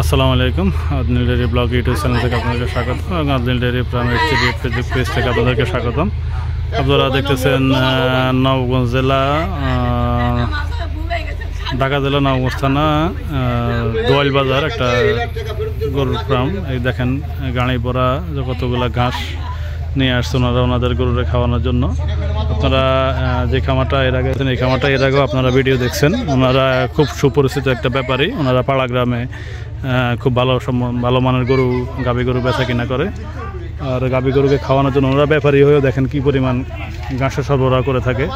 আসসালামু আলাইকুম। আদনিল dairy blog YouTube channel থেকে আপনাদেরকে স্বাগত এবং আদনিল ডেইরি প্রাইমারি ফেসবুক পেজ থেকে আপনাদেরকে স্বাগতম। আপনারা দেখতেছেন নবগঞ্জ জেলা, ঢাকা জেলা নবগঞ্জ থানা, দোয়াইল বাজার একটা গরুর ফার্ম। এই দেখেন গাড়ি ভরা কতগুলা ঘাস নিয়ে আসছে ওনারা ওনাদের গরুরে খাওয়ানোর জন্য। আপনারা যে খামারটা এর আগে এই খামারটা এর আগেও আপনারা ভিডিও দেখছেন। ওনারা খুব সুপরিচিত একটা ব্যাপারী। ওনারা পাড়া গ্রামে খুব ভালো মানের গরু, গাভী গরু বেচা কিনা করে। আর গাভী গরুকে খাওয়ানোর জন্য ওনারা ব্যাপারী হয়েও দেখেন কী পরিমাণ ঘাসের সরবরাহ করে থাকে।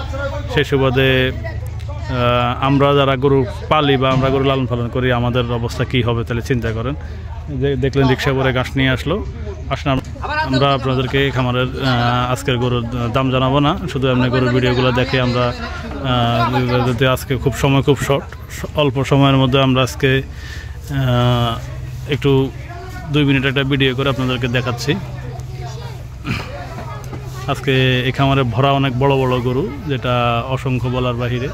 সেই সুবাদে আমরা যারা গরু পালি বা আমরা গরু লালন পালন করি, আমাদের অবস্থা কী হবে তাহলে চিন্তা করেন। দেখলেন রিক্সা করে ঘাস নিয়ে আসলো। আসলে আমরা আপনাদেরকে খামারের আজকের গরুর দাম জানাবো না, শুধু এমনি গরুর ভিডিওগুলো দেখে আমরা আজকে খুব শর্ট, অল্প সময়ের মধ্যে আমরা আজকে একটু 2 মিনিট একটা ভিডিও করে আপনাদেরকে দেখাচ্ছি। আজকে এই খামারে ভরা অনেক বড় বড় গরু, যেটা অসংখ্য বলার বাহিরে।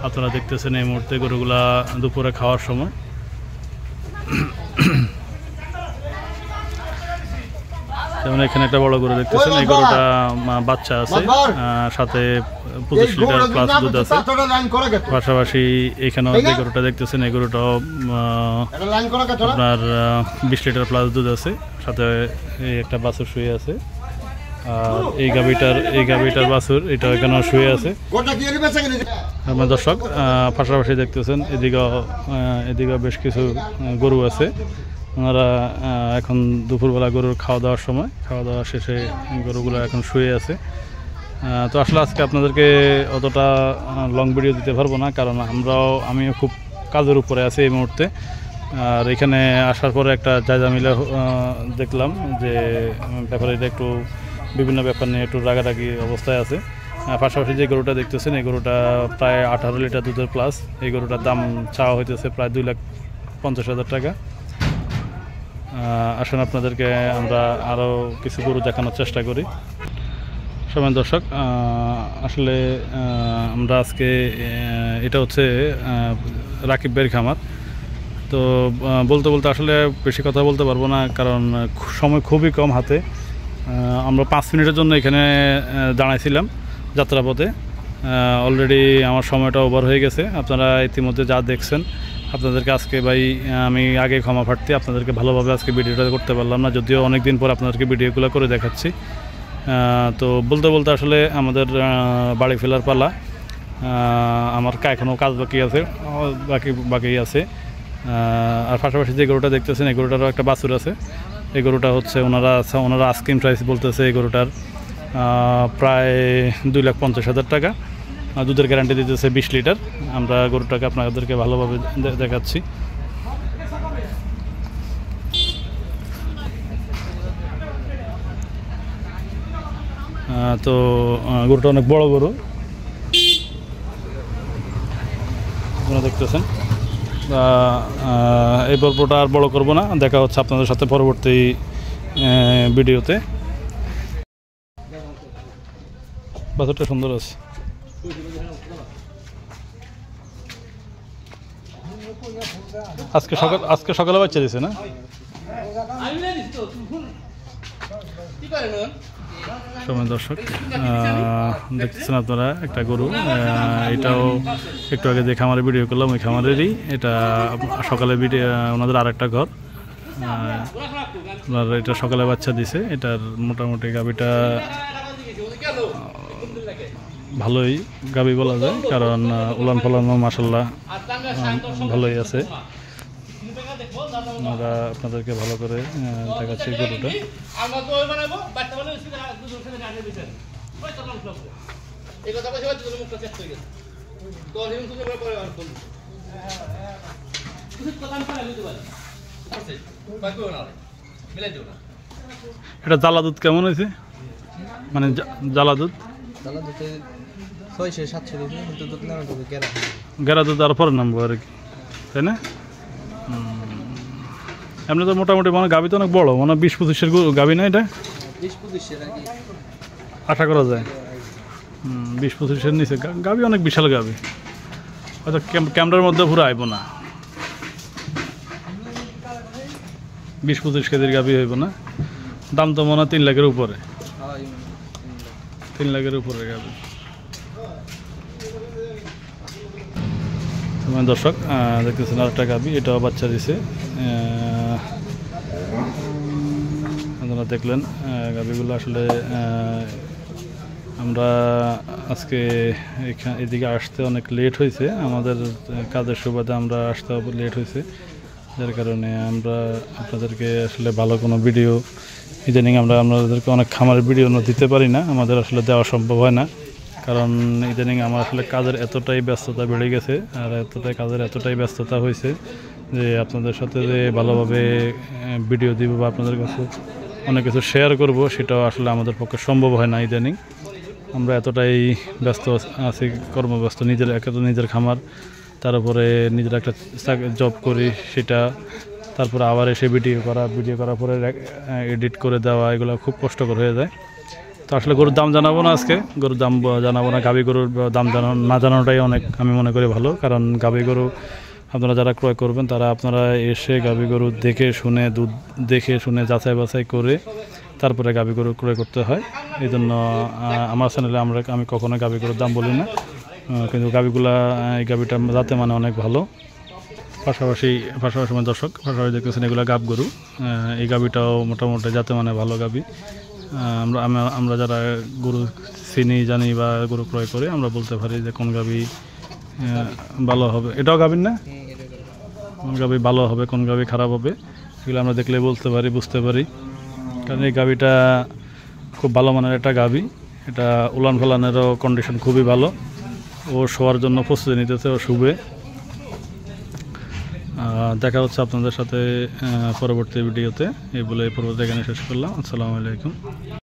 আপনারা দেখতেছেন এই মুহূর্তে গরুগুলা দুপুরে খাওয়ার সময়। যেমন এখানে একটা বড় গরু দেখতেছেন, এই গরুটা বাচ্চা আছে, সাথে 25 লিটার প্লাস দুধ আছে। পাশাপাশি এখানেও যে গরুটা দেখতেছেন, এই গরুটাও আপনার 20 লিটার প্লাস দুধ আছে, সাথে এই একটা বাছুর শুয়ে আছে। আর এই গাভীটার বাছুর এটাও এখানেও শুয়ে আছে। আপনার দর্শক পাশাপাশি দেখতেছেন এদিকেও বেশ কিছু গরু আছে। ওনারা এখন দুপুরবেলা গরুর খাওয়া দাওয়া শেষে গরুগুলো এখন শুয়ে আছে। তো আসলে আজকে আপনাদেরকে অতটা লং ভিডিও দিতে পারবো না, কারণ আমিও খুব কাজের উপরে আছি এই মুহূর্তে। আর এখানে আসার পরে একটা জায়গা মিলে দেখলাম যে ব্যাপারে এটা একটু বিভিন্ন ব্যাপার নিয়ে একটু রাগারাগি অবস্থায় আছে। পাশাপাশি যে গরুটা দেখতেছেন, এই গরুটা প্রায় 18 লিটার দুধের প্লাস। এই গরুটার দাম চাওয়া হইতেছে প্রায় 2,50,000 টাকা। আসুন আপনাদেরকে আমরা আরও কিছু গরু দেখানোর চেষ্টা করি। সময় দর্শক, আসলে আমরা আজকে এটা হচ্ছে রাকিব ভাইয়ের খামার। তো বলতে আসলে বেশি কথা বলতে পারবো না, কারণ সময় খুবই কম হাতে। আমরা 5 মিনিটের জন্য এখানে দাঁড়াইছিলাম যাত্রাপথে। অলরেডি আমার সময়টা ওভার হয়ে গেছে। আপনারা ইতিমধ্যে যা দেখছেন, আপনাদেরকে আজকে আমি আগে ক্ষমা প্রার্থী, আপনাদেরকে ভালোভাবে আজকে ভিডিওটা করতে পারলাম না, যদিও অনেক দিন পর আপনাদেরকে ভিডিওগুলো করে দেখাচ্ছি। তো বলতে আসলে আমাদের বাড়ি ফেলার পালা। আমার এখনও কাজ বাকি আছে। আর পাশাপাশি যে গরুটা দেখতেছেন, এই গরুটারও একটা বাছুর আছে। এই গরুটা হচ্ছে ওনারা আস্কিং প্রাইস বলতেছে এই গরুটার প্রায় 2,50,000 টাকা। দুধের গ্যারান্টি দিতেছে 20 লিটার। আমরা গরুটাকে আপনাদেরকে ভালোভাবে দেখাচ্ছি। তো গরুটা অনেক বড় গরু আপনারা দেখতেছেন। এই পর্বটা আর বড় করব না, দেখা হচ্ছে আপনাদের সাথে পরবর্তী ভিডিওতে। বাছুরটা সুন্দর আছে। আজকে সকালে বাচ্চা দিছে না? সময় দর্শক, দেখতেছেন আপনারা একটা গরু। এটাও একটু আগে যে খামারে ভিডিও করলাম, ওই খামারেরই। এটা সকালে ওনাদের আরেকটা ঘর। আপনার এটা সকালে বাচ্চা দিছে। এটার মোটামুটি গাভীটা ভালোই গাভী বলা যায়, কারণ উলান ফলানো মাশাল্লাহ ভালোই আছে। আমরা আপনাদেরকে ভালো করে দেখাচ্ছি গরুটা। এটা জ্বালা দুধ কেমন হয়েছে? মানে জ্বালা দুধ 600-700 কিন্তু দুধ না গেরা দুধ আর পরে নামবো আর কি, তাই না? এমনি তো মোটামুটি মানে গাভী তো অনেক বড়, মানে 20-25-এর গাভী না এটা? 20-25-এর আর কি আশা করা যায়। 20-25-এর নিচে গাভী অনেক বিশাল গাভী, হয়তো ক্যামেরার মধ্যে পুরো আইব না। 20-25 কেজির গাভী হইব না? দাম তো মনে হয় 3 লাখের উপরে। হ্যাঁ 3 লাখের উপরে গাভী। তোমার দর্শক দেখতেছেন আরেকটা গাভী, এটাও বাচ্চা দিছে। আপনারা দেখলেন গাভীগুলো আসলে আমরা আজকে এদিকে আসতে অনেক লেট হয়েছে, আমাদের কাজের সুবাদে আমরা আসতে লেট হয়েছে, যার কারণে আমরা আপনাদেরকে আসলে ভালো কোনো ভিডিও ইদানিং আমাদেরকে অনেক খামারের ভিডিও দিতে পারি না, আমাদের আসলে দেওয়া সম্ভব হয় না, কারণ ইদানিং আমার আসলে কাজের এতটাই ব্যস্ততা বেড়ে গেছে আর কাজের এতটাই ব্যস্ততা হয়েছে যে আপনাদের সাথে যে ভালোভাবে ভিডিও দিব বা আপনাদের কাছে অনেক কিছু শেয়ার করব সেটাও আসলে আমাদের পক্ষে সম্ভব হয় না। ইদানিং আমরা এতটাই ব্যস্ত আছি, কর্মব্যস্ত, নিজের খামার, তার উপরে নিজের একটা জব করি সেটা, তারপরে আবার এসে ভিডিও করার পরে এডিট করে দেওয়া, এগুলো খুব কষ্টকর হয়ে যায়। তো আসলে গরুর দাম জানাবো না আজকে, গরুর দাম জানাবো না, গাভী গরুর দাম না জানানোটাই অনেক আমি মনে করি ভালো, কারণ গাভী গরু আপনারা যারা ক্রয় করবেন তারা আপনারা এসে গাভী গরু দেখে শুনে, দুধ দেখে শুনে যাচাই বাছাই করে তারপরে গাভী গরু ক্রয় করতে হয়। এই জন্য আমার চ্যানেলে আমি কখনো গাভী গরুর দাম বলি না, কিন্তু এই গাভীটা যাতে মানে অনেক ভালো। পাশাপাশি দর্শক পাশাপাশি দেখতেছেন এগুলো গাব গরু, এই গাভীটাও মোটামুটি যাতে মানে ভালো গাভী। আমরা যারা গরু চিনি জানি বা গরু ক্রয় করে আমরা বলতে পারি যে কোন গাভী ভালো হবে। এটাও গাভীর না, কোন গাভী ভালো হবে কোন গাভী খারাপ হবে এগুলো আমরা দেখলে বলতে পারি, বুঝতে পারি, কারণ এই গাভীটা খুব ভালো মানের একটা গাভী। এটা উলান ফালানেরও কন্ডিশন খুবই ভালো, ও শোয়ার জন্য প্রস্তুতি নিতেছে, ও শুবে। দেখা হচ্ছে আপনাদের সাথে পরবর্তী ভিডিওতে। এই বলে এই পর্বটা এখানে শেষ করলাম। আসসালামু আলাইকুম।